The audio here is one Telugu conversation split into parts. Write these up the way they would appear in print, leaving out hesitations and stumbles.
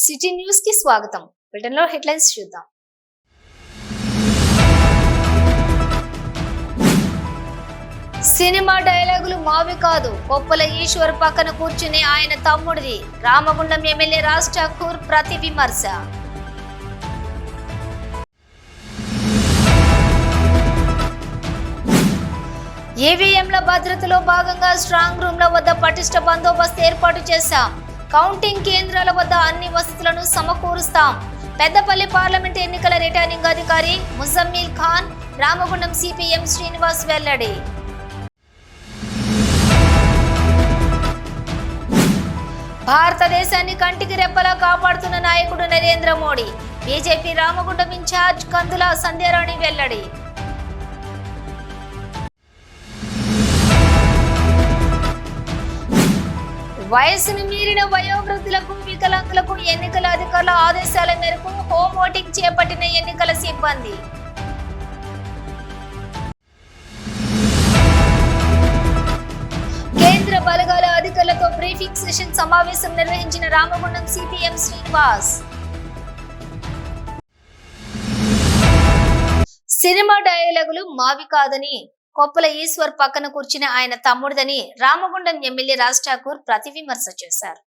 సిటీ న్యూస్ కి స్వాగతం. బ్రిటన్లో హెడ్లైన్స్ చూద్దాం. సినిమా డైలాగులు మావి కాదు, కొప్పల ఈశ్వర్ పక్కన కూర్చుని ఆయన తమ్ముడిది. రామగుండం ఎమ్మెల్యే రాజ్ ఠాకూర్ ప్రతి విమర్శ. ఈవీఎంల భద్రతలో భాగంగా స్ట్రాంగ్ రూమ్ల వద్ద పటిష్ట బందోబస్తు ఏర్పాటు చేశాం. కౌంటింగ్ కేంద్రాల వద్ద అన్ని వసతులను సమకూరుస్తాం. పెద్దపల్లి పార్లమెంట్ ఎన్నికల రిటర్నింగ్ అధికారి ముజమ్మిల్ ఖాన్, రామగుండం సిపిఎం శ్రీనివాస్ వెల్లడి. భారతదేశాన్ని కంటికి రెప్పలా కాపాడుతున్న నాయకుడు నరేంద్ర మోడీ. బీజేపీ రామగుండం ఇన్ఛార్జ్ కందుల సంధ్యారాణి వెల్లడి. వయసును మీరిన వయోవృద్ధులకు, వికలాంగులకు ఎన్నికల అధికారుల ఆదేశాల మేరకు హోమ్ ఓటింగ్ చేపట్టిన ఎన్నికల సిబ్బంది. కేంద్ర బలగాల అధికారులతో బ్రీఫింగ్ సెషన్ సమావేశం నిర్వహించిన రామగుండం సిపిఎం శ్రీనివాస్. సినిమా డైలాగులు మావి కాదని, కొప్పల ఈశ్వర్ పక్కన కూర్చుని ఆయన తమ్ముడిదని రామగుండం ఎమ్మెల్యే రాజ్ ఠాకూర్ ప్రతి విమర్శ చేశారు.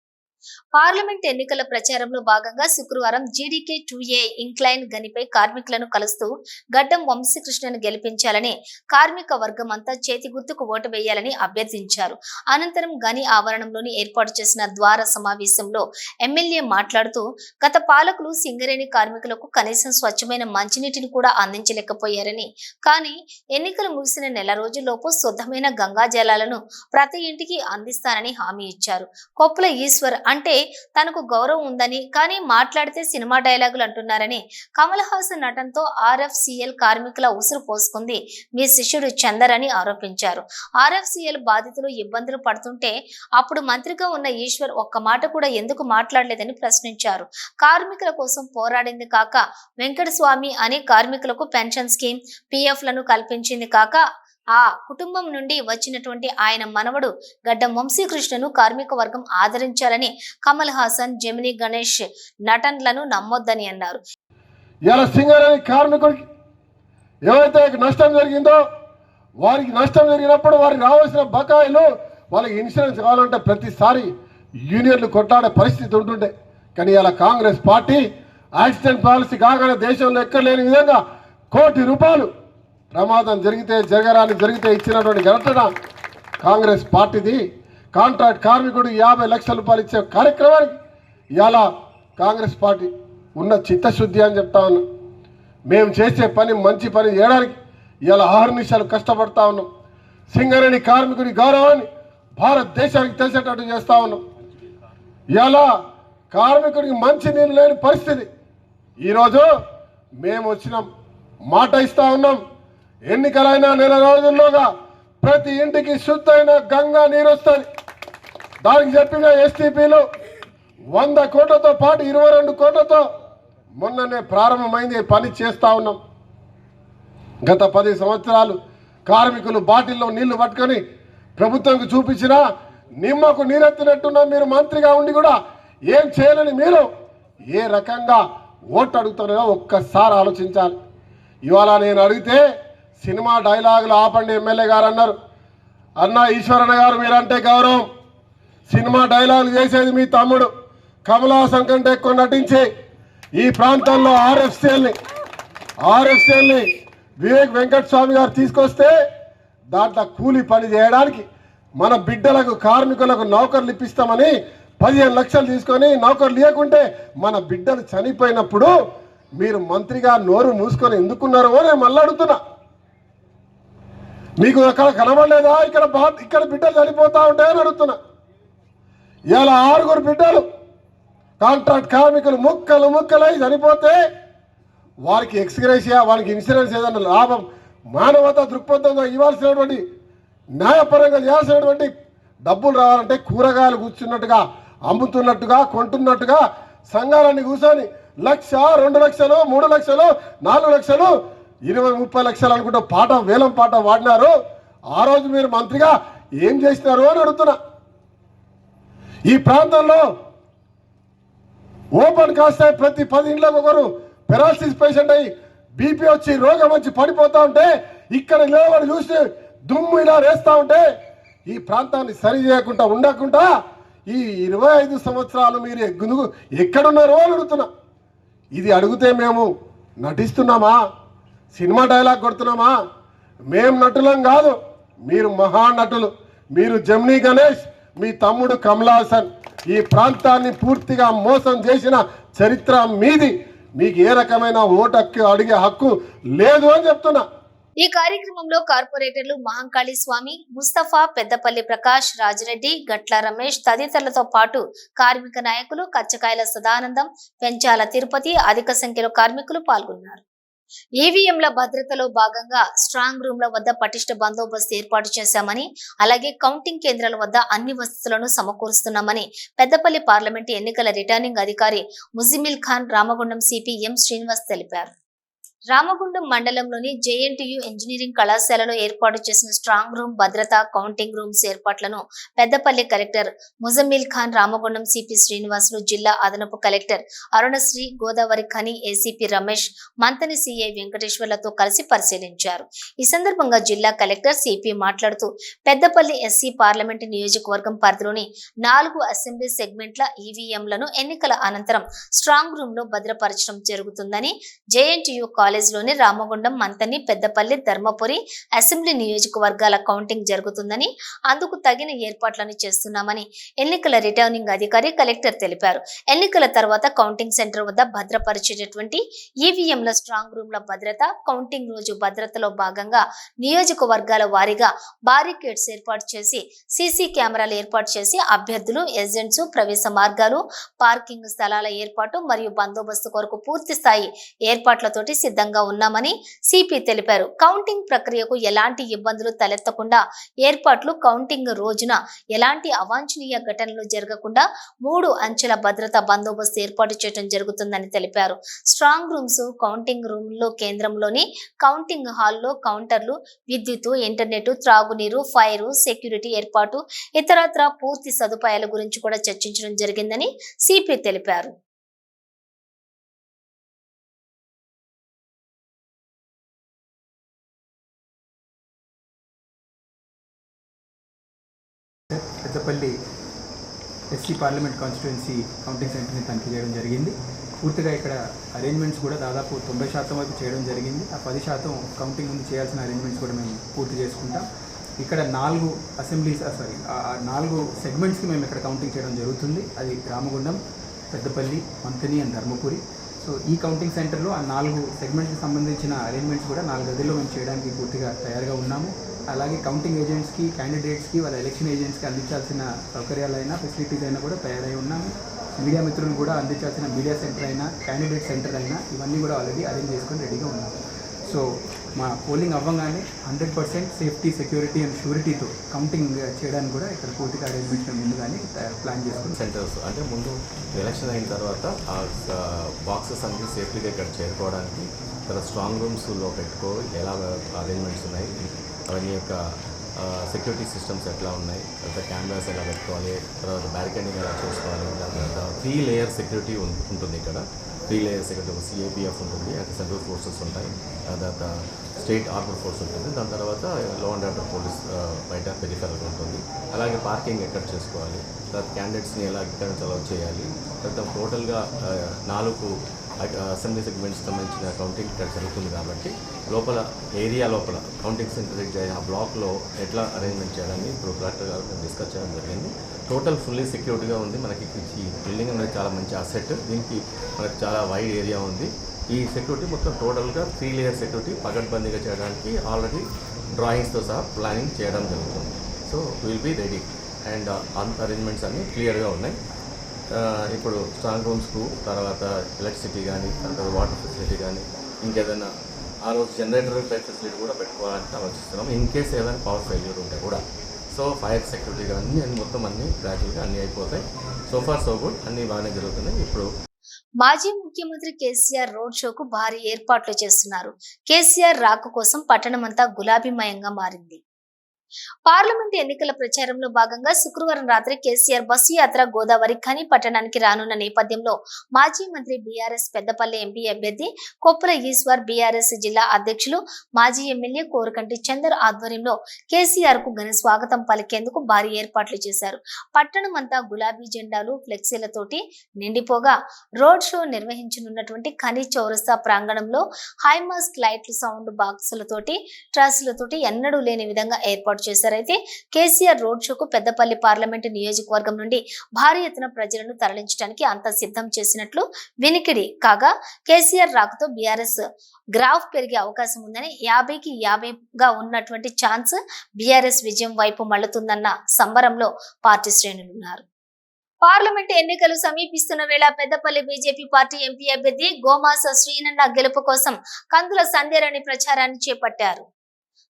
పార్లమెంట్ ఎన్నికల ప్రచారంలో భాగంగా శుక్రవారం జీడీకే 2A ఇంక్లైన్ గనిపై కార్మికులను కలుస్తూ గడ్డం వంశీకృష్ణను గెలిపించాలని, కార్మిక వర్గం అంతా చేతి గుర్తుకు ఓటు వేయాలని అభ్యర్థించారు. అనంతరం గని ఆవరణంలోని ఏర్పాటు చేసిన ద్వార సమావేశంలో ఎమ్మెల్యే మాట్లాడుతూ, గత పాలకులు సింగరేణి కార్మికులకు కనీసం స్వచ్ఛమైన మంచినీటిని కూడా అందించలేకపోయారని, కానీ ఎన్నికలు ముగిసిన నెల రోజుల్లోపు శుద్ధమైన గంగా జలాలను ప్రతి ఇంటికి అందిస్తానని హామీ ఇచ్చారు. కొప్పుల ఈశ్వర్ అంటే తనకు గౌరవం ఉందని, కానీ మాట్లాడితే సినిమా డైలాగులు అంటున్నారని, కమల్ హాసన్ నటనతో RFCL కార్మికుల ఉసురు పోసుకుంది మీ శిష్యుడు చందర్ అని ఆరోపించారు. RFCL బాధితులు ఇబ్బందులు పడుతుంటే అప్పుడు మంత్రిగా ఉన్న ఈశ్వర్ ఒక్క మాట కూడా ఎందుకు మాట్లాడలేదని ప్రశ్నించారు. కార్మికుల కోసం పోరాడింది కాక వెంకటస్వామి అని కార్మికులకు పెన్షన్ స్కీమ్, PFలను కల్పించింది కాక ఆ కుటుంబం నుండి వచ్చినటువంటి ఆయన మనవడు గడ్డం వంశీకృష్ణను కార్మిక వర్గం ఆదరించాలని, కమల్ హాసన్, జెమిని గణేష్ నటనలను నమ్మొద్దని అన్నారు. ఇలా సింగరేణి కార్మికుడికి ఏవైతే నష్టం జరిగిందో, వారికి నష్టం జరిగినప్పుడు వారికి రావాల్సిన బకాయిలు, వాళ్ళకి ఇన్సూరెన్స్ కావాలంటే ప్రతిసారి యూనియన్లు కొట్లాడే పరిస్థితి ఉంటుండే. కానీ ఇలా కాంగ్రెస్ పార్టీ యాక్సిడెంట్ పాలసీ కాగానే దేశంలో ఎక్కడ లేని విధంగా ₹1 కోటి ప్రమాదం జరిగితే ఇచ్చినటువంటి ఘటన కాంగ్రెస్ పార్టీది. కాంట్రాక్ట్ కార్మికుడు 50 లక్షల రూపాయలు ఇచ్చే కార్యక్రమానికి ఇలా కాంగ్రెస్ పార్టీ ఉన్న చిత్తశుద్ధి అని చెప్తా ఉన్నాం. మేము చేసే పని మంచి పని చేయడానికి ఇలా 6 నిమిషాలు కష్టపడతా ఉన్నాం. సింగరేణి కార్మికుడి గౌరవాన్ని భారతదేశానికి తెలిసేటట్టు చేస్తా ఉన్నాం. ఇలా కార్మికుడికి మంచి నీళ్ళు లేని పరిస్థితి. ఈరోజు మేము వచ్చినాం, మాట ఇస్తా ఉన్నాం, ఎన్నికలైన నెల రోజుల్లోగా ప్రతి ఇంటికి శుద్ధమైన గంగా నీరు వస్తుంది. దానికి చెప్పిన STPలు 100 కోట్లతో పాటు 22 కోట్లతో మొన్ననే ప్రారంభమైంది, పని చేస్తా ఉన్నాం. గత 10 సంవత్సరాలు కార్మికులు బాటిల్లో నీళ్లు పట్టుకొని ప్రభుత్వంకి చూపించిన నిమ్మకు నీరెత్తినట్టున్నా మీరు మంత్రిగా ఉండి కూడా ఏం చేయాలని మీరు ఏ రకంగా ఓటు అడుగుతున్నారో ఒక్కసారి ఆలోచించాలి. ఇవాళ నేను అడిగితే సినిమా డైలాగులు ఆపండి ఎమ్మెల్యే గారు అన్నారు. అన్న ఈశ్వరన్న గారు, మీరంటే గౌరవం. సినిమా డైలాగులు చేసేది మీ తమ్ముడు. కమల్ హాసన్ కంటే ఎక్కువ నటించి ఈ ప్రాంతంలో RFCLని వివేక్ వెంకటస్వామి గారు తీసుకొస్తే దాంట్లో కూలీ పని చేయడానికి మన బిడ్డలకు, కార్మికులకు నౌకర్లు ఇప్పిస్తామని 15 లక్షలు తీసుకొని నౌకర్లు ఇవ్వకుంటే మన బిడ్డలు చనిపోయినప్పుడు మీరు మంత్రిగా నోరు మూసుకొని ఎందుకున్నారో నేను మళ్ళీ అడుగుతున్నా. మీకు అక్కడ కనబడలేదా? ఇక్కడ బిడ్డలు చనిపోతా ఉంటాయని అడుగుతున్నా. ఇలా 6 బిడ్డలు కాంట్రాక్ట్ కార్మికులు ముక్కలై చనిపోతే వారికి ఎక్స్గ్రేషియా, వారికి ఇన్సూరెన్స్ ఏదైనా లాభం, మానవతా దృక్పథంతో ఇవ్వాల్సినటువంటి న్యాయపరంగా చేయాల్సినటువంటి డబ్బులు రావాలంటే కూరగాయలు కూర్చున్నట్టుగా, అమ్ముతున్నట్టుగా, కొంటున్నట్టుగా సంఘాలన్నీ కూర్చొని 1,00,000, 2 లక్షలు, 3 లక్షలు, 4 లక్షలు, 20-30 లక్షలు అనుకుంటూ వేలం పాట వాడినారు. ఆ రోజు మీరు మంత్రిగా ఏం చేసినారు అని అడుగుతున్నా. ఈ ప్రాంతంలో ఓపెన్ కాస్ట్ అయి ప్రతి 10 ఇంట్లోకి ఒకరు పెరాలసిస్ పేషెంట్ అయ్యి బీపీ వచ్చి రోగం వచ్చి పడిపోతా ఉంటే ఇక్కడ లేవని చూసి దుమ్ము ఇలా వేస్తూ ఉంటే ఈ ప్రాంతాన్ని సరి చేయకుండా ఉండకుండా ఈ 25 సంవత్సరాలు మీరు ఎక్కడున్నారో అని అడుగుతున్నా. ఇది అడిగితే మేము నటిస్తున్నామా, సినిమా డైలాగ్ కొడుతున్నామా? మేము నటులం కాదు, మీరు మహానటులు. మీరు జమినీ గణేష్, మీ తమ్ముడు కమల్ హాసన్ ఈ ప్రాంతాన్ని పూర్తిగా మోసం చేసిన చరిత్ర మీది. మీకు ఏ రకమైన ఓటు అడిగే హక్కు లేదు అని చెప్తున్నా. ఈ కార్యక్రమంలో కార్పొరేటర్లు మహంకాళి స్వామి, ముస్తఫా, పెద్దపల్లి ప్రకాష్, రాజిరెడ్డి, గట్ల రమేష్ తదితరులతో పాటు కార్మిక నాయకులు, కచ్చకాయల సదానందం, పెంచాల తిరుపతి అధిక సంఖ్యలో కార్మికులు పాల్గొన్నారు. ఈవీఎంల భద్రతలో భాగంగా స్ట్రాంగ్ రూమ్ల వద్ద పటిష్ట బందోబస్తు ఏర్పాటు చేశామని, అలాగే కౌంటింగ్ కేంద్రాల వద్ద అన్ని వసతులను సమకూరుస్తున్నామని పెద్దపల్లి పార్లమెంటు ఎన్నికల రిటర్నింగ్ అధికారి ముజిమిల్ ఖాన్, రామగుండం సిపి ఎం శ్రీనివాస్ తెలిపారు. రామగుండం మండలంలోని జేఎన్టీయు ఇంజనీరింగ్ కళాశాలలో ఏర్పాటు చేసిన స్ట్రాంగ్ రూమ్ భద్రత, కౌంటింగ్ రూమ్స్ ఏర్పాట్లను పెద్దపల్లి కలెక్టర్ ముజమ్మిల్ ఖాన్, రామగుండం సిపి శ్రీనివాసులు, జిల్లా అదనపు collector Arunasri, Godavarikhani ACP Ramesh, Manthani CI వెంకటేశ్వర్లతో కలిసి పరిశీలించారు. ఈ సందర్భంగా జిల్లా కలెక్టర్ సిపి మాట్లాడుతూ పెద్దపల్లి ఎస్సీ పార్లమెంటు నియోజకవర్గం పరిధిలోని 4 అసెంబ్లీ సెగ్మెంట్ల ఈవీఎంలను ఎన్నికల అనంతరం స్ట్రాంగ్ రూమ్ లో భద్రపరచడం జరుగుతుందని, జేఎన్టీయు కాలేజ్లోని రామగుండం, మంతని, పెద్దపల్లి, ధర్మపురి అసెంబ్లీ నియోజకవర్గాల కౌంటింగ్ జరుగుతుందని, అందుకు తగిన ఏర్పాట్లను చేస్తున్నామని ఎన్నికల రిటర్నింగ్ అధికారి కలెక్టర్ తెలిపారు. ఎన్నికల తర్వాత కౌంటింగ్ సెంటర్ వద్ద భద్రపరిచేటటువంటి ఈవీఎంల స్ట్రాంగ్ రూమ్ల భద్రత, కౌంటింగ్ రోజు భద్రతలో భాగంగా నియోజకవర్గాల వారీగా బారికేడ్స్ ఏర్పాటు చేసి, సీసీ కెమెరాలు ఏర్పాటు చేసి అభ్యర్థులు, ఏజెంట్స్ ప్రవేశ మార్గాలు, పార్కింగ్ స్థలాల ఏర్పాటు మరియు బందోబస్తు కొరకు పూర్తి స్థాయి ఏర్పాట్లతోటి సిద్ధంగా ఉన్నామని సిపి తెలిపారు. కౌంటింగ్ ప్రక్రియకు ఎలాంటి ఇబ్బందులు తలెత్తకుండా ఏర్పాట్లు, కౌంటింగ్ రోజున ఎలాంటి అవాంఛనీయ ఘటనలు జరగకుండా 3 అంచెల భద్రతా బందోబస్తు ఏర్పాటు చేయడం జరుగుతుందని తెలిపారు. స్ట్రాంగ్ రూమ్స్, కౌంటింగ్ రూమ్ లో కేంద్రంలోని కౌంటింగ్ హాల్లో కౌంటర్లు, విద్యుత్, ఇంటర్నెట్, త్రాగునీరు, ఫైర్, సెక్యూరిటీ ఏర్పాటు, ఇతరత్రా పూర్తి సదుపాయాల గురించి కూడా చర్చించడం జరిగిందని సిపి తెలిపారు. Peddapalli SC parliament constituency counting సెంటర్ని తనిఖీ చేయడం జరిగింది. పూర్తిగా ఇక్కడ అరేంజ్మెంట్స్ కూడా దాదాపు 90% వరకు చేయడం జరిగింది. ఆ 10% కౌంటింగ్ ముందు చేయాల్సిన అరేంజ్మెంట్స్ కూడా మేము పూర్తి చేసుకుంటాం. ఇక్కడ 4 అసెంబ్లీస్ 4 సెగ్మెంట్స్కి మేము ఇక్కడ కౌంటింగ్ చేయడం జరుగుతుంది. అది రామగుండం, పెద్దపల్లి, మంతని అండ్ ధర్మపురి. సో ఈ కౌంటింగ్ సెంటర్లో ఆ 4 సెగ్మెంట్స్కి సంబంధించిన అరేంజ్మెంట్స్ కూడా 4 గదుల్లో మేము చేయడానికి పూర్తిగా తయారుగా ఉన్నాము. అలాగే కౌంటింగ్ ఏజెంట్స్కి, క్యాండిడేట్స్కి, వాళ్ళ ఎలక్షన్ ఏజెంట్స్కి అందించాల్సిన సౌకర్యాలైనా, ఫెసిలిటీస్ అయినా కూడా తయారై ఉన్నాము. మీడియా మిత్రులు కూడా అందించాల్సిన మీడియా సెంటర్ అయినా, క్యాండిడేట్ సెంటర్ అయినా ఇవన్నీ కూడా ఆల్రెడీ అరేంజ్ చేసుకొని రెడీగా ఉన్నాము. సో మా పోలింగ్ అవ్వగానే 100% సేఫ్టీ, సెక్యూరిటీ అండ్ షూరిటీతో కౌంటింగ్ చేయడానికి కూడా ఇక్కడ పూర్తిగా అరేంజ్మెంట్స్ ముందుగానే ప్లాన్ చేసుకుని సెంటర్స్ అంటే ముందు ఎలక్షన్ అయిన తర్వాత ఆ బాక్సెస్ అన్ని సేఫ్టీగా ఇక్కడ చేరుకోవడానికి తర్వాత స్ట్రాంగ్ రూమ్స్లో పెట్టుకో ఎలా అరేంజ్మెంట్స్ ఉన్నాయి, అవన్నీ యొక్క సెక్యూరిటీ సిస్టమ్స్ ఎట్లా ఉన్నాయి, తర్వాత కెమెరాస్ ఎలా పెట్టుకోవాలి, తర్వాత బ్యారికేడింగ్ ఎలా చూసుకోవాలి, దాని తర్వాత 3 లేయర్ సెక్యూరిటీ ఉంటుంది. ఇక్కడ 3 లేయర్ సెక్యూరిటీ, సిఏపిఎఫ్ ఉంటుంది, అంటే సెంట్రల్ ఫోర్సెస్ ఉంటాయి, తర్వాత స్టేట్ ఆర్మర్ ఫోర్స్ ఉంటుంది, దాని తర్వాత లా అండ్ ఆర్డర్ పోలీస్ బయట పెరిఫెరల్ ఉంటుంది. అలాగే పార్కింగ్ ఎక్కడ చేసుకోవాలి, తర్వాత క్యాండిడేట్స్ని ఎలా ఇక్కడ అలౌ చేయాలి, తర్వాత టోటల్గా 4 అసెంబ్లీ సెగ్మెంట్స్ సంబంధించిన కౌంటింగ్ ఇక్కడ జరుగుతుంది కాబట్టి లోపల ఏరియా లోపల కౌంటింగ్ సెంటర్ ఆ బ్లాక్లో ఎట్లా అరేంజ్మెంట్ చేయాలని ఇప్పుడు కలెక్టర్ గారు డిస్కస్ చేయడం జరిగింది. టోటల్ ఫుల్లీ సెక్యూర్డ్గా ఉంది. మనకి ఈ బిల్డింగ్ అనేది చాలా మంచి అసెట్, దీనికి మనకు చాలా వైడ్ ఏరియా ఉంది. ఈ సెక్యూరిటీ మొత్తం టోటల్గా 3 లేయర్ సెక్యూరిటీ పకడ్బందీగా చేయడానికి ఆల్రెడీ డ్రాయింగ్స్తో సహా ప్లానింగ్ చేయడం జరుగుతుంది. So will be ready and అంత అరేంజ్మెంట్స్ అన్నీ క్లియర్గా ఉన్నాయి. ఇప్పుడు స్ట్రాంగ్ రూమ్స్కు తర్వాత ఎలక్ట్రిసిటీ కానీ, తర్వాత వాటర్ ఫెసిలిటీ కానీ, ఇంకేదైనా ఆ రోజు జనరేటర్ ఫెసిలిటీ కూడా పెట్టుకోవాలని ఆలోచిస్తున్నాం. ఇన్ కేస్ ఏదైనా పవర్ ఫెయిల్యూర్ ఉంటే కూడా. సో ఫైర్ సెక్యూరిటీ కానీ మొత్తం అన్నీ గ్రాడ్యువల్గా అన్నీ అయిపోతాయి. సో ఫార్ సో గుడ్, అన్నీ బాగానే జరుగుతున్నాయి. ఇప్పుడు మాజీ ముఖ్యమంత్రి కేసీఆర్ రోడ్ షోకు భారీ ఏర్పాట్లు చేస్తున్నారు. కేసీఆర్ రాక కోసం పట్టణమంతా గులాబీమయంగా మారింది. పార్లమెంట్ ఎన్నికల ప్రచారంలో భాగంగా శుక్రవారం రాత్రి కేసీఆర్ బస్సు యాత్ర గోదావరి ఖని పట్టణానికి రానున్న నేపథ్యంలో మాజీ మంత్రి బీఆర్ఎస్ పెద్దపల్లి ఎంపీ అభ్యర్థి కొప్పుల ఈశ్వర్ బీఆర్ఎస్ జిల్లా అధ్యక్షులు మాజీ ఎమ్మెల్యే కోరకంటి చందర్ ఆధ్వర్యంలో కేసీఆర్ కు ఘన స్వాగతం పలికేందుకు భారీ ఏర్పాట్లు చేశారు. పట్టణం అంతా గులాబీ జెండాలు ఫ్లెక్సీలతోటి నిండిపోగా రోడ్ షో నిర్వహించనున్నటువంటి ఖని చౌరస్తా ప్రాంగణంలో హైమాస్క్ లైట్లు సౌండ్ బాక్సులతోటి ట్రాసులతోటి ఎన్నడూ లేని విధంగా ఏర్పాటు చేశారైతే కేసీఆర్ రోడ్ షోకు పెద్దపల్లి పార్లమెంటు నియోజకవర్గం నుండి భారీ ఎత్తున ప్రజలను తరలించడానికి అంతా సిద్ధం చేసినట్లు వినికిడి కాగా కేసీఆర్ రాకతో బీఆర్ఎస్ గ్రాఫ్ పెరిగే అవకాశం ఉందని 50కి 50గా ఉన్నటువంటి ఛాన్స్ బీఆర్ఎస్ విజయం వైపు మళ్లుతుందన్న సంబరంలో పార్టీ శ్రేణులున్నారు. పార్లమెంట్ ఎన్నికలు సమీపిస్తున్న వేళ పెద్దపల్లి బీజేపీ పార్టీ ఎంపీ అభ్యర్థి గోమాస శ్రీనన్న గెలుపు కోసం కందుల సంధ్యారాణి ప్రచారాన్ని చేపట్టారు.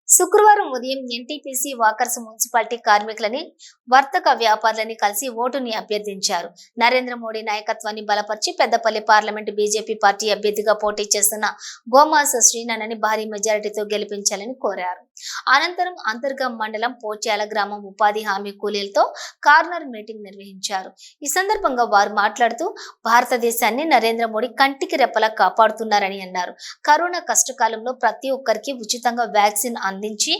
శుక్రవారం ఉదయం ఎన్టీపీసీ వాకర్స్ మున్సిపాలిటీ కార్మికులని వర్తక వ్యాపారులని కలిసి ఓటుని అభ్యర్థించారు. నరేంద్ర మోడీ నాయకత్వాన్ని బలపరిచి పెద్దపల్లి పార్లమెంటు బీజేపీ పార్టీ అభ్యర్థిగా పోటీ చేస్తున్న గోమాస శ్రీనన్నని భారీ మెజారిటీతో గెలిపించాలని కోరారు. అనంతరం అంతర్గం మండలం పోచాల గ్రామం ఉపాధి హామీ కూలీలతో కార్నర్ మీటింగ్ నిర్వహించారు. ఈ సందర్భంగా వారు మాట్లాడుతూ భారతదేశాన్ని నరేంద్ర మోడీ కంటికి రెప్పలా కాపాడుతున్నారని అన్నారు. కరోనా కష్టకాలంలో ప్రతి ఒక్కరికి ఉచితంగా వ్యాక్సిన్ అందించి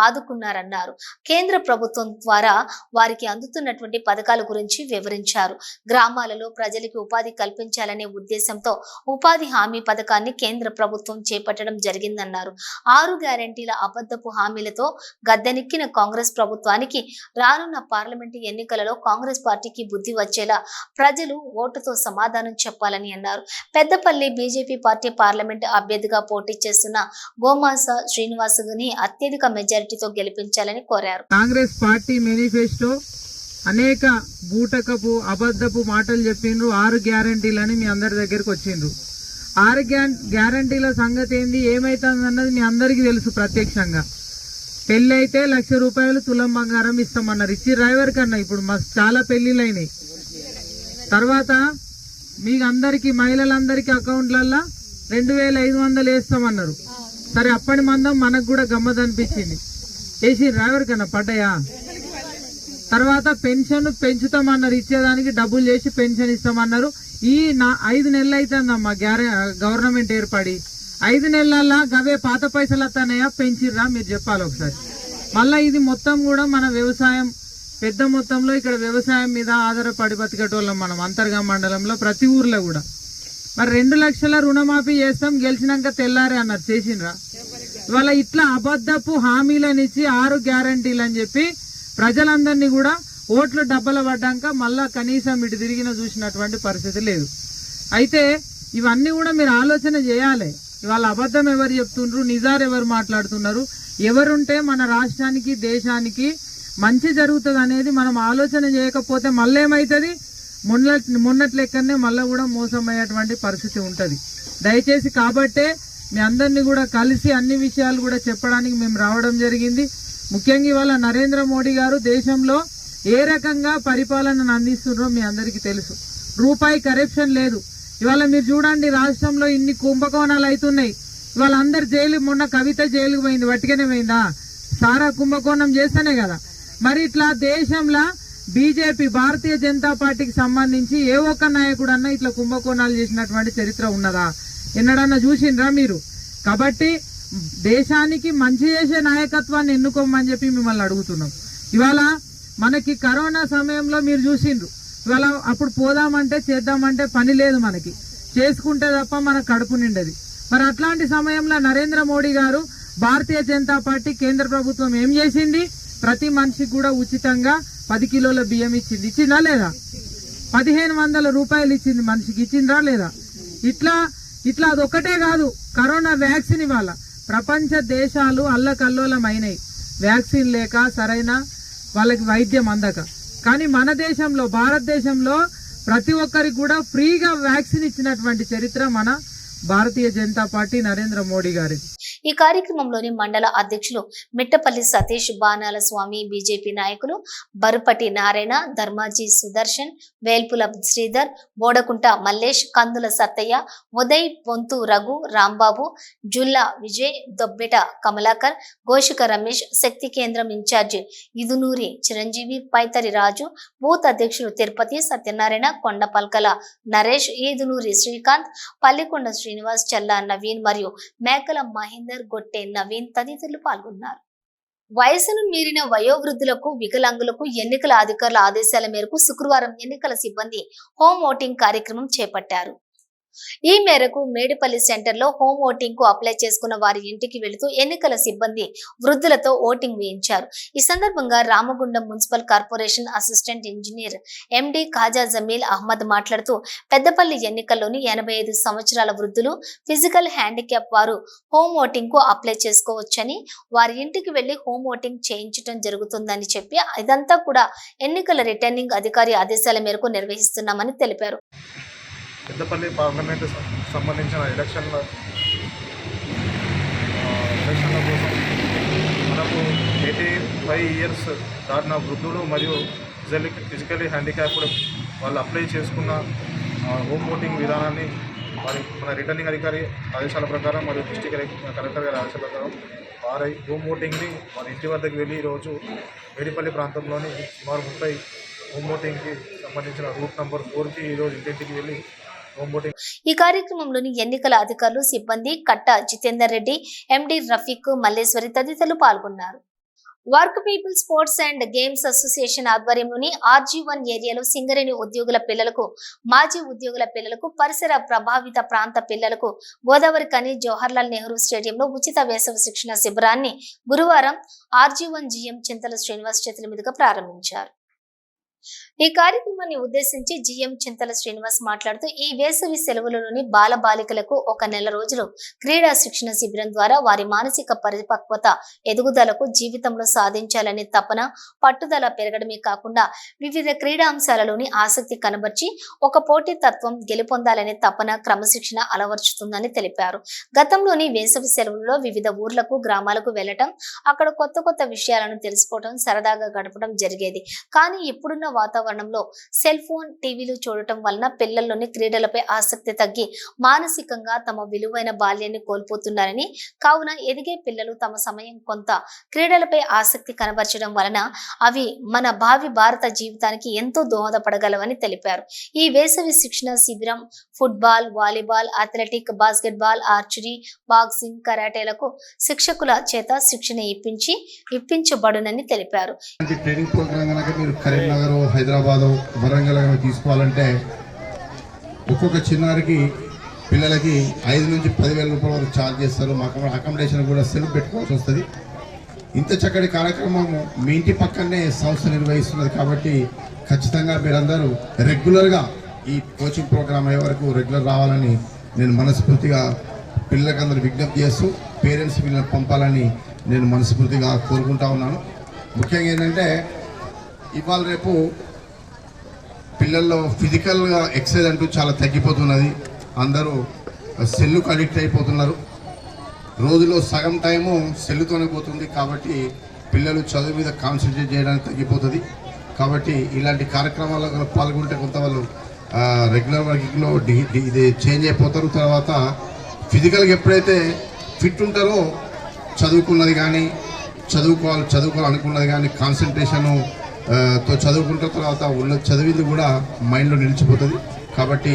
ఆదుకున్నారన్నారు. కేంద్ర ప్రభుత్వం ద్వారా వారికి అందుతున్నటువంటి పథకాల గురించి వివరించారు. గ్రామాలలో ప్రజలకు ఉపాధి కల్పించాలనే ఉద్దేశంతో ఉపాధి హామీ పథకాన్ని కేంద్ర ప్రభుత్వం చేపట్టడం జరిగిందన్నారు. 6 గ్యారెంటీల అబద్ధపు హామీలతో గద్దెనెక్కిన కాంగ్రెస్ ప్రభుత్వానికి రానున్న పార్లమెంటు ఎన్నికలలో కాంగ్రెస్ పార్టీకి బుద్ధి వచ్చేలా ప్రజలు ఓటుతో సమాధానం చెప్పాలని అన్నారు. పెద్దపల్లి బీజేపీ పార్టీ పార్లమెంటు అభ్యర్థిగా పోటీ చేస్తున్న గోమాస శ్రీనివాసుని అత్యధిక మెజారిటీతో గెలిపించాలని కోరారు. కాంగ్రెస్ పార్టీ మేనిఫెస్టో అనేక బూటకపు అబద్ధపు మాటలు చెప్పిండ్రు. 6 గ్యారంటీలని మీ అందరి దగ్గరకు వచ్చిండ్రు. 6 గ్యారంటీల సంగతి ఏంది, ఏమైతుంది అన్నది మీ అందరికీ తెలుసు. ప్రత్యక్షంగా పెళ్లి అయితే 1,00,000 రూపాయలు తులం బంగారం ఇస్తామన్నారు. ఇచ్చి డ్రైవర్ కన్నా ఇప్పుడు చాలా పెళ్లిళ్ళు అయినాయి. తర్వాత మీకు అందరికి మహిళలందరికీ అకౌంట్లల్లో 2,500 వేస్తామన్నారు. సరే అప్పటి మందం మనకు కూడా గమ్మత్ అనిపించింది. వేసి డ్రైవర్ కన్నా పడ్డాయా. తర్వాత పెన్షన్ పెంచుతామన్నారు. ఇచ్చేదానికి డబ్బులు చేసి పెన్షన్ ఇస్తామన్నారు. ఈ 5 నెలలు అవుతుందమ్మా గవర్నమెంట్ ఏర్పడి. 5 నెలల గవే పాత పైసలు వస్తానయా పెంచిర్రా మీరు చెప్పాలి ఒకసారి. మళ్ళీ ఇది మొత్తం కూడా మన వ్యవసాయం పెద్ద మొత్తంలో ఇక్కడ వ్యవసాయం మీద ఆధారపడి బతికేటోళ్ళం మనం అంతర్గా మండలంలో ప్రతి ఊర్లో కూడా. మరి 2 లక్షల రుణమాఫీ చేస్తాం గెలిచినాక తెల్లారే అన్నారు. చేసిండ్రా? ఇవాళ ఇట్లా అబద్ధపు హామీలను ఇచ్చి 6 గ్యారంటీలు అని చెప్పి ప్రజలందరినీ కూడా ఓట్లు డబ్బలు పడ్డాక మళ్ళా కనీసం ఇటు తిరిగిన చూసినటువంటి పరిస్థితి లేదు. అయితే ఇవన్నీ కూడా మీరు ఆలోచన చేయాలి. ఇవాళ అబద్ధం ఎవరు చెప్తుండ్రు, నిజాలు ఎవరు మాట్లాడుతున్నారు, ఎవరుంటే మన రాష్ట్రానికి దేశానికి మంచి జరుగుతుంది అనేది మనం ఆలోచన చేయకపోతే మళ్ళీ ఏమవుతుంది, మొన్నటి లెక్కనే మళ్ళీ కూడా మోసం అయ్యేటువంటి పరిస్థితి ఉంటుంది. దయచేసి కాబట్టే మీ అందరినీ కూడా కలిసి అన్ని విషయాలు కూడా చెప్పడానికి మేము రావడం జరిగింది. ముఖ్యంగా ఇవాళ నరేంద్ర మోడీ గారు దేశంలో ఏ రకంగా పరిపాలనను అందిస్తున్నారో మీ అందరికీ తెలుసు. రూపాయి కరప్షన్ లేదు. ఇవాళ మీరు చూడండి రాష్ట్రంలో ఇన్ని కుంభకోణాలు అవుతున్నాయి. ఇవాళ అందరు జైలు, మొన్న కవిత జైలుకు పోయింది, వట్టిగానే పోయిందా? సారా కుంభకోణం చేస్తేనే కదా. మరి ఇట్లా దేశంలో బీజేపీ భారతీయ జనతా పార్టీకి సంబంధించి ఏ ఒక్క నాయకుడు అన్నా ఇట్లా కుంభకోణాలు చేసినటువంటి చరిత్ర ఉన్నదా? ఎన్నడన్నా చూసిండ్రా మీరు? కాబట్టి దేశానికి మంచి చేసే నాయకత్వాన్ని ఎన్నుకోమని చెప్పి మిమ్మల్ని అడుగుతున్నాం. ఇవాళ మనకి కరోనా సమయంలో మీరు చూసిండ్రు. ఇవాళ అప్పుడు పోదామంటే చేద్దామంటే పని లేదు, మనకి చేసుకుంటే తప్ప మన కడుపు నిండది. మరి అట్లాంటి సమయంలో నరేంద్ర మోడీ గారు భారతీయ జనతా పార్టీ కేంద్ర ప్రభుత్వం ఏం చేసింది? ప్రతి మనిషికి కూడా ఉచితంగా 10 కిలోల బియ్యం ఇచ్చింది. ఇచ్చిందా లేదా? 1,500 రూపాయలు ఇచ్చింది మనిషికి. ఇచ్చిందా లేదా? ఇట్లా అదొక్కటే కాదు, కరోనా వ్యాక్సిన్ ఇవాళ ప్రపంచ దేశాలు అల్లకల్లోలమైనాయి. వ్యాక్సిన్ లేక సరైన వాళ్ళకి వైద్యం అందక. కానీ మన దేశంలో భారతదేశంలో ప్రతి ఒక్కరికి కూడా ఫ్రీగా వ్యాక్సిన్ ఇచ్చినటువంటి చరిత్ర మన భారతీయ జనతా పార్టీ నరేంద్ర మోడీ గారి. ఈ కార్యక్రమంలోని మండల అధ్యక్షులు మిట్టపల్లి సతీష్, బాణాల స్వామి, బీజేపీ నాయకులు బరుపటి నారాయణ, ధర్మాజీ సుదర్శన్, వేల్పుల శ్రీధర్, బోడకుంట మల్లేష్, కందుల సత్తయ్య, ఉదయ్, పొంతు రఘు, రాంబాబు, జుల్లా విజయ్, దొబ్బెట కమలాకర్, గోషిక రమేష్, శక్తి కేంద్రం ఇన్ఛార్జి ఇదునూరి చిరంజీవి, పైతరి రాజు, బూత్ అధ్యక్షులు తిరుపతి సత్యనారాయణ, కొండపల్కల నరేష్, ఈదునూరి శ్రీకాంత్, పల్లికొండ శ్రీనివాస్, చల్లా నవీన్ మరియు మేకల మహేందర్, గొట్టె నవీన్ తదితరులు పాల్గొన్నారు. వయసును మీరిన వయోవృద్ధులకు, వికలాంగులకు ఎన్నికల అధికారుల ఆదేశాల మేరకు శుక్రవారం ఎన్నికల సిబ్బంది హోమ్ ఓటింగ్ కార్యక్రమం చేపట్టారు. ఈ మేరకు మేడిపల్లి సెంటర్ లో హోమ్ ఓటింగ్ కు అప్లై చేసుకున్న వారి ఇంటికి వెళుతూ ఎన్నికల సిబ్బంది వృద్ధులతో ఓటింగ్ వేయించారు. ఈ సందర్భంగా Ramagundam municipal corporation assistant engineer MD Khaja Jameel Ahmed మాట్లాడుతూ, పెద్దపల్లి ఎన్నికల్లోని 85 సంవత్సరాల వృద్ధులు, ఫిజికల్ హ్యాండిక్యాప్ వారు హోమ్ ఓటింగ్ కు అప్లై చేసుకోవచ్చని, వారి ఇంటికి వెళ్లి హోమ్ ఓటింగ్ చేయించడం జరుగుతుందని చెప్పి, ఇదంతా కూడా ఎన్నికల రిటర్నింగ్ అధికారి ఆదేశాల మేరకు నిర్వహిస్తున్నామని తెలిపారు. పెద్దపల్లి పార్లమెంటు సంబంధించిన ఎలక్షన్ల కోసం మనకు 85 ఇయర్స్ దాటిన వృద్ధులు మరియు ఫిజికలీ హ్యాండిక్యాప్డ్ వాళ్ళు అప్లై చేసుకున్న హోమ్ ఓటింగ్ విధానాన్ని మన రిటర్నింగ్ అధికారి ఆదేశాల ప్రకారం మరియు డిస్ట్రిక్ట్ కలెక్టర్ గారి ఆదేశాల ప్రకారం వారి హోమ్ ఓటింగ్ని మన ఇంటి వద్దకు వెళ్ళి ఈరోజు మేడిపల్లి ప్రాంతంలోని సుమారు 30 హోమ్ ఓటింగ్కి సంబంధించిన రూట్ నంబర్ 4కి ఈరోజు ఇంటింటికి వెళ్ళి ఈ కార్యక్రమంలోని ఎన్నికల అధికారులు, సిబ్బంది, కట్ట జితేందర్ రెడ్డి, ఎండి రఫీక్, మల్లేశ్వరి తదితరులు పాల్గొన్నారు. Work people sports and games association ఆధ్వర్యంలోని RG1 ఏరియాలో సింగరేణి ఉద్యోగుల పిల్లలకు, మాజీ ఉద్యోగుల పిల్లలకు, పరిసర ప్రభావిత ప్రాంత పిల్లలకు గోదావరి కని జవహర్లాల్ నెహ్రూ స్టేడియంలో ఉచిత వేసవి శిక్షణ శిబిరాన్ని గురువారం RG1 GM చింతల శ్రీనివాస్ చేతుల మీదుగా ప్రారంభించారు. ఈ కార్యక్రమాన్ని ఉద్దేశించి GM చింతల శ్రీనివాస్ మాట్లాడుతూ, ఈ వేసవి సెలవులలోని బాల బాలికలకు 1 నెల రోజులు క్రీడా శిక్షణ శిబిరం ద్వారా వారి మానసిక పరిపక్వత, ఎదుగుదలకు, జీవితంలో సాధించాలనే తపన, పట్టుదల పెరగడమే కాకుండా వివిధ క్రీడా అంశాలలోని ఆసక్తి కనబర్చి ఒక పోటీ తత్వం, గెలుపొందాలనే తపన, క్రమశిక్షణ అలవర్చుతుందని తెలిపారు. గతంలోని వేసవి సెలవుల్లో వివిధ ఊర్లకు, గ్రామాలకు వెళ్లటం, అక్కడ కొత్త విషయాలను తెలుసుకోవడం, సరదాగా గడపడం జరిగేది. కానీ ఇప్పుడున్న వాతావరణంలో సెల్ ఫోన్, టీవీలు చూడటం వలన పిల్లల్లోని క్రీడలపై ఆసక్తి తగ్గి మానసికంగా తమ విలువైన బాల్యాన్ని కోల్పోతున్నారని, కావున ఎదిగే పిల్లలు తమ సమయం కొంత క్రీడలపై ఆసక్తి కనబరచడం వలన అవి మన భావి భారత జీవితానికి ఎంతో దోహదపడగలవని తెలిపారు. ఈ వేసవి శిక్షణ శిబిరం football, volleyball, athletic, basketball, archery, boxing, కరాటేలకు శిక్షకుల చేత శిక్షణ ఇప్పించబడునని తెలిపారు. ట్రైనింగ్ ప్రోగ్రామ్ కనుక మీరు కరీంనగర్, హైదరాబాద్, వరంగల్ తీసుకోవాలంటే ఒక్కొక్క చిన్నారికి పిల్లలకి 5 నుంచి 10,000 రూపాయల వరకు ఛార్జ్ చేస్తారు. మాకు అకామిడేషన్ కూడా సెల్ఫ్ పెట్టుకోవాల్సి వస్తుంది. ఇంత చక్కటి కార్యక్రమం మీ ఇంటి పక్కనే సంస్థ నిర్వహిస్తున్నది కాబట్టి ఖచ్చితంగా మీరందరూ రెగ్యులర్గా ఈ కోచింగ్ ప్రోగ్రామ్ అయ్యే వరకు రెగ్యులర్ రావాలని నేను మనస్ఫూర్తిగా పిల్లలకందరూ విజ్ఞప్తి చేస్తూ, పేరెంట్స్ పిల్లలు పంపాలని నేను మనస్ఫూర్తిగా కోరుకుంటా ఉన్నాను. ముఖ్యంగా ఏంటంటే ఇవాళ రేపు పిల్లల్లో ఫిజికల్గా ఎక్సర్సైజ్ అంటూ చాలా తగ్గిపోతున్నది. అందరూ సెల్లుకు అడిక్ట్ అయిపోతున్నారు. రోజులో సగం టైము సెల్లుతోనే పోతుంది. కాబట్టి పిల్లలు చదువు మీద కాన్సన్ట్రేట్ చేయడానికి తగ్గిపోతుంది. కాబట్టి ఇలాంటి కార్యక్రమాల్లో పాల్గొంటే కొంత వాళ్ళు రెగ్యులర్ వర్కింగ్లో ఇది చేంజ్ అయిపోతారు. తర్వాత ఫిజికల్గా ఎప్పుడైతే ఫిట్ ఉంటారో చదువుకున్నది కానీ చదువుకోవాలనుకున్నది కానీ కాన్సన్ట్రేషను తో చదువుకుంటున్న తర్వాత ఉన్న చదివింది కూడా మైండ్లో నిలిచిపోతుంది. కాబట్టి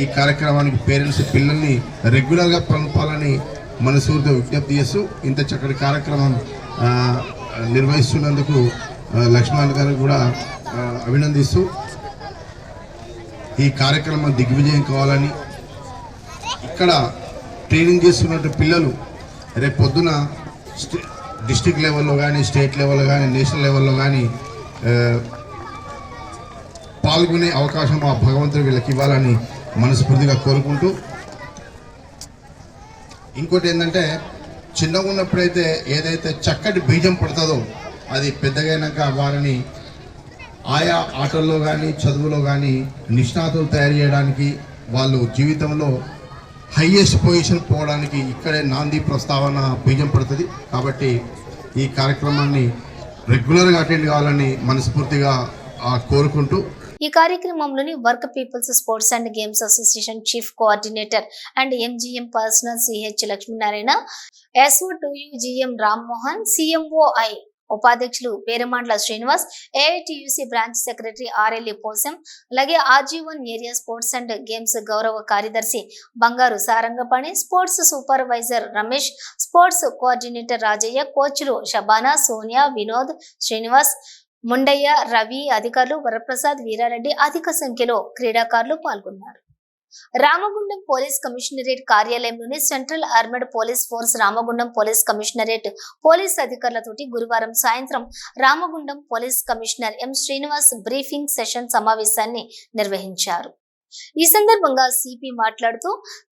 ఈ కార్యక్రమానికి పేరెంట్స్ పిల్లల్ని రెగ్యులర్గా పంపాలని మనస్ఫూర్తిగా విజ్ఞప్తి చేస్తూ, ఇంత చక్కటి కార్యక్రమం నిర్వహిస్తున్నందుకు లక్ష్మణ్ గారికి కూడా అభినందిస్తూ, ఈ కార్యక్రమం దిగ్విజయం కావాలని, ఇక్కడ ట్రైనింగ్ చేస్తున్నట్టు పిల్లలు రేపు పొద్దున డిస్ట్రిక్ట్ లెవెల్లో కానీ, స్టేట్ లెవెల్లో కానీ, నేషనల్ లెవెల్లో కానీ పాల్గొనే అవకాశం ఆ భగవంతుడు వీళ్ళకి ఇవ్వాలని మనస్ఫూర్తిగా కోరుకుంటూ, ఇంకోటి ఏంటంటే చిన్నగా ఉన్నప్పుడైతే ఏదైతే చక్కటి బీజం పడుతుందో అది పెద్దగైనాక వారిని ఆయా ఆటల్లో కానీ, చదువులో కానీ నిష్ణాతులు తయారు చేయడానికి, వాళ్ళు జీవితంలో హైయెస్ట్ పొజిషన్ పోవడానికి ఇక్కడే నాంది ప్రస్తావన బీజం పడుతుంది. కాబట్టి ఈ కార్యక్రమాన్ని రెగ్యులర్గా అటెండ్ కావాలని మనస్ఫూర్తిగా కోరుకుంటూ ఈ కార్యక్రమంలోని work people's sports and games association chief coordinator and MGM personnel CH Lakshminarayana, SO2UGM Rammohan, CMOI ఉపాధ్యక్షులు Peramandla Srinivas, AITUC branch secretary RLE Posam, అలాగే RG1 area sports and games గౌరవ కార్యదర్శి Bangaru Sarangapani, sports supervisor Ramesh, sports coordinator Rajaiah, కోచ్లు షబానా, సోనియా, వినోద్, శ్రీనివాస్, ముండయ్య, రవి, అధికారులు, వరప్రసాద్, వీరారెడ్డి అధిక సంఖ్యలో క్రీడాకారులు పాల్గొన్నారు. రామగుండం పోలీస్ కమిషనరేట్ కార్యాలయంలోని central armed police force Ramagundam police commissionerate police అధికారులతోటి గురువారం సాయంత్రం Ramagundam police commissioner M Srinivas briefing session సమావేశాన్ని నిర్వహించారు. ఈ సందర్భంగా సిపి మాట్లాడుతూ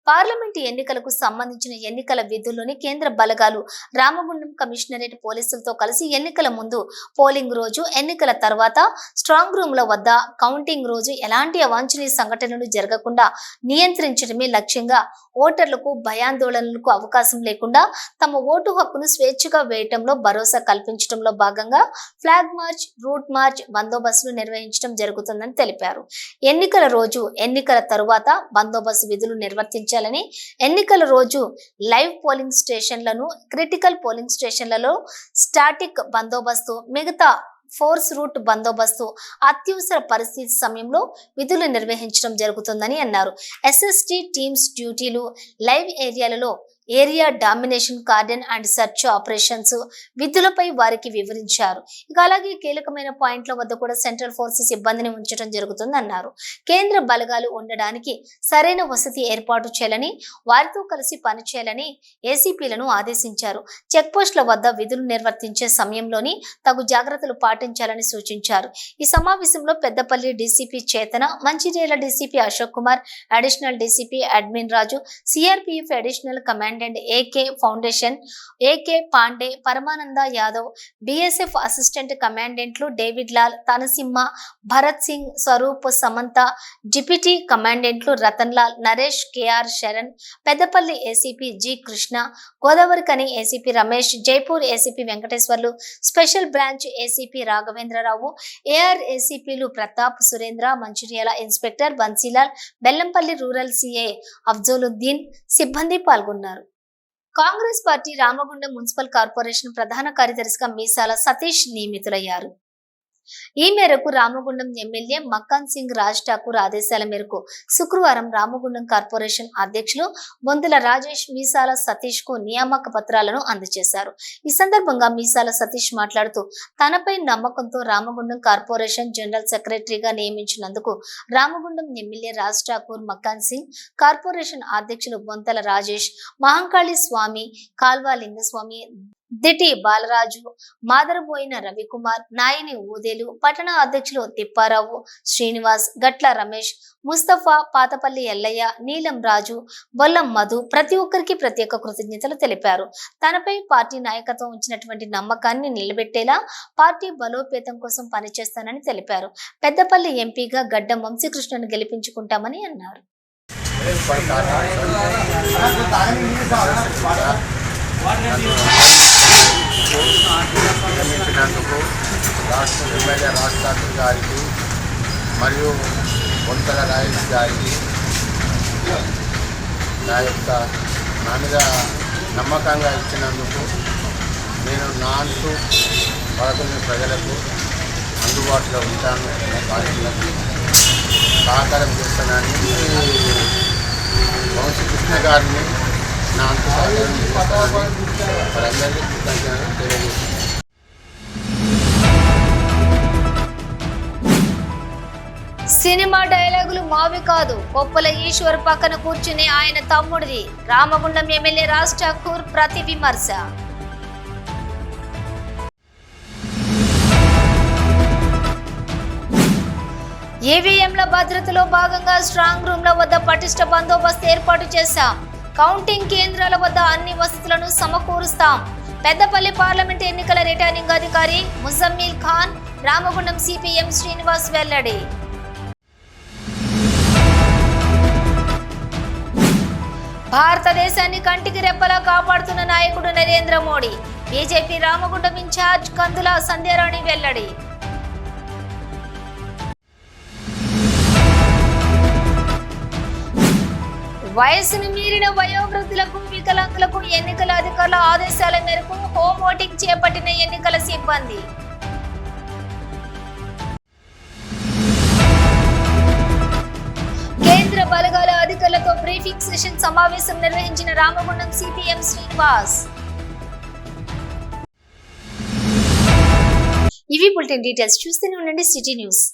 పార్లమెంటు ఎన్నికలకు సంబంధించిన ఎన్నికల విధుల్లోని కేంద్ర బలగాలు రామగుండం కమిషనరేట్ పోలీసులతో కలిసి ఎన్నికల ముందు, పోలింగ్ రోజు, ఎన్నికల తర్వాత స్ట్రాంగ్ రూమ్ల వద్ద, కౌంటింగ్ రోజు ఎలాంటి అవాంఛనీయ సంఘటనలు జరగకుండా నియంత్రించడమే లక్ష్యంగా ఓటర్లకు భయాందోళనలకు అవకాశం లేకుండా తమ ఓటు హక్కును స్వేచ్ఛగా వేయటంలో భరోసా కల్పించడంలో భాగంగా ఫ్లాగ్ మార్చ్, రూట్ మార్చ్ బందోబస్తులు నిర్వహించడం జరుగుతుందని తెలిపారు. ఎన్నికల రోజు, ఎన్నికల తరువాత బందోబస్తు విధులు నిర్వర్తించాలని, ఎన్నికల రోజు లైవ్ పోలింగ్ స్టేషన్లను, క్రిటికల్ పోలింగ్ స్టేషన్లలో స్టాటిక్ బందోబస్తు, మిగతా ఫోర్స్ రూట్ బందోబస్తు అత్యవసర పరిస్థితి సమయంలో విధులు నిర్వహించడం జరుగుతుందని అన్నారు. SST టీమ్స్ డ్యూటీలు లైవ్ ఏరియాలలో area domination, cordon and search operations విధులపై వారికి వివరించారు. ఇక అలాగే కీలకమైన పాయింట్ల వద్ద కూడా సెంట్రల్ ఫోర్స్ సిబ్బందిని ఉంచడం జరుగుతుందన్నారు. కేంద్ర బలగాలు ఉండడానికి సరైన వసతి ఏర్పాటు చేయాలని, వారితో కలిసి పనిచేయాలని ఏసీపీలను ఆదేశించారు. చెక్ పోస్టుల వద్ద విధులు నిర్వర్తించే సమయంలోని తగు జాగ్రత్తలు పాటించాలని సూచించారు. ఈ సమావేశంలో Peddapalli DCP Chetana, Mancherial DCP Ashok Kumar, additional DCP admin Raju, CRPF additional commandant AK foundation AK Pandey, Paramananda Yadav, BSF assistant కమాండెంట్లు డేవిడ్ లాల్, తనసింహ, భరత్ సింగ్, స్వరూప్, సమంత, డిప్యూటీ కమాండెంట్లు Ratan Lal, Naresh, KR Saran, Peddapalli ACP G Krishna, Godavarikhani ACP Ramesh, Jaipur ACP Venkateswarlu, special branch ACP Raghavendrarao, AR ఏసీపీలు Pratap, Surendra, Mancherial inspector Bansilal, Bellampalli rural CA Afzaluddin సిబ్బంది పాల్గొన్నారు. Congress party Ramagundam municipal corporation ప్రధాన కార్యదర్శిగా మీసాల సతీష్ నియమితులయ్యారు. ఈ మేరకు రామగుండం ఎమ్మెల్యే మక్కాన్ సింగ్ రాజ్ ఠాకూర్ ఆదేశాల మేరకు శుక్రవారం రామగుండం కార్పొరేషన్ అధ్యక్షులు బొందుల రాజేష్ మీసాల సతీష్ కు నియామక పత్రాలను అందజేశారు. ఈ సందర్భంగా మీసాల సతీష్ మాట్లాడుతూ తనపై నమ్మకంతో రామగుండం కార్పొరేషన్ జనరల్ సెక్రటరీగా నియమించినందుకు రామగుండం ఎమ్మెల్యే రాజ్ ఠాకూర్, మక్కాన్ సింగ్, కార్పొరేషన్ అధ్యక్షులు బొంతల రాజేష్, మహంకాళి స్వామి, కాల్వా లింగస్వామి, దిటి బాలరాజు, మాదరబోయిన రవికుమార్, నాయని ఊదేలు, పట్టణ అధ్యక్షులు తిప్పారావు, శ్రీనివాస్, గట్ల రమేష్, ముస్తఫా, పాతపల్లి ఎల్లయ్య, నీలం రాజు, బొల్లం మధు ప్రతి ఒక్కరికి ప్రత్యేక కృతజ్ఞతలు తెలిపారు. తనపై పార్టీ నాయకత్వం ఉంచినటువంటి నమ్మకాన్ని నిలబెట్టేలా పార్టీ బలోపేతం కోసం పనిచేస్తానని తెలిపారు. పెద్దపల్లి ఎంపీగా గడ్డం వంశీకృష్ణను గెలిపించుకుంటామని అన్నారు. నియమించినందుకు రాష్ట్ర ఎమ్మెల్యే రాజ్ ఠాకూర్ గారికి మరియు బొంతల రాజేష్ గారికి నా మీద నమ్మకంగా ఇచ్చినందుకు నేను నాన్సు పడుతున్న ప్రజలకు అందుబాటులో ఉంటాను, పార్టీలకు సహకారం చేస్తానని వంశీకృష్ణ గారిని నా అంత సహకారం చేస్తానని వారందరికీ కృతజ్ఞతలు తెలియజేస్తున్నాను. సినిమా డైలాగులు మావి కాదు, కొప్పల ఈశ్వర్ పక్కన కూర్చుని ఆయన తమ్ముడిది. రామగుండం ఎమ్మెల్యే రాజ్ ఠాకూర్ ప్రతి విమర్శ. ఈవీఎంల భద్రతలో భాగంగా స్ట్రాంగ్ రూమ్ల వద్ద పటిష్ట బందోబస్తు ఏర్పాటు చేశాం. కౌంటింగ్ కేంద్రాల వద్ద అన్ని వసతులను సమకూరుస్తాం. పెద్దపల్లి పార్లమెంట్ ఎన్నికల రిటర్నింగ్ అధికారి ముజమ్మిల్ ఖాన్, రామగుండం CPM శ్రీనివాస్ వెల్లడి. భారతదేశాన్ని కంటికి రెప్పలా కాపాడుతున్న నాయకుడు నరేంద్ర మోడీ. బీజేపీ రామగుండం ఇన్ఛార్జ్ కందుల సంధ్యారాణి వెల్లడి. వయస్సును మీరిన వయోవృద్ధులకు, వికలాంగులకు ఎన్నికల అధికారుల ఆదేశాల మేరకు హోమ్ ఓటింగ్ చేపట్టిన ఎన్నికల సిబ్బంది. కేంద్ర బలగాల అధికారులతో బ్రీఫింగ్ సెషన్ సమావేశం నిర్వహించిన రామగుండం సిపిఎం శ్రీనివాస్. ఇవి బులెటిన్ డీటెయిల్స్. చూస్తూనే ఉండండి సిటీ న్యూస్.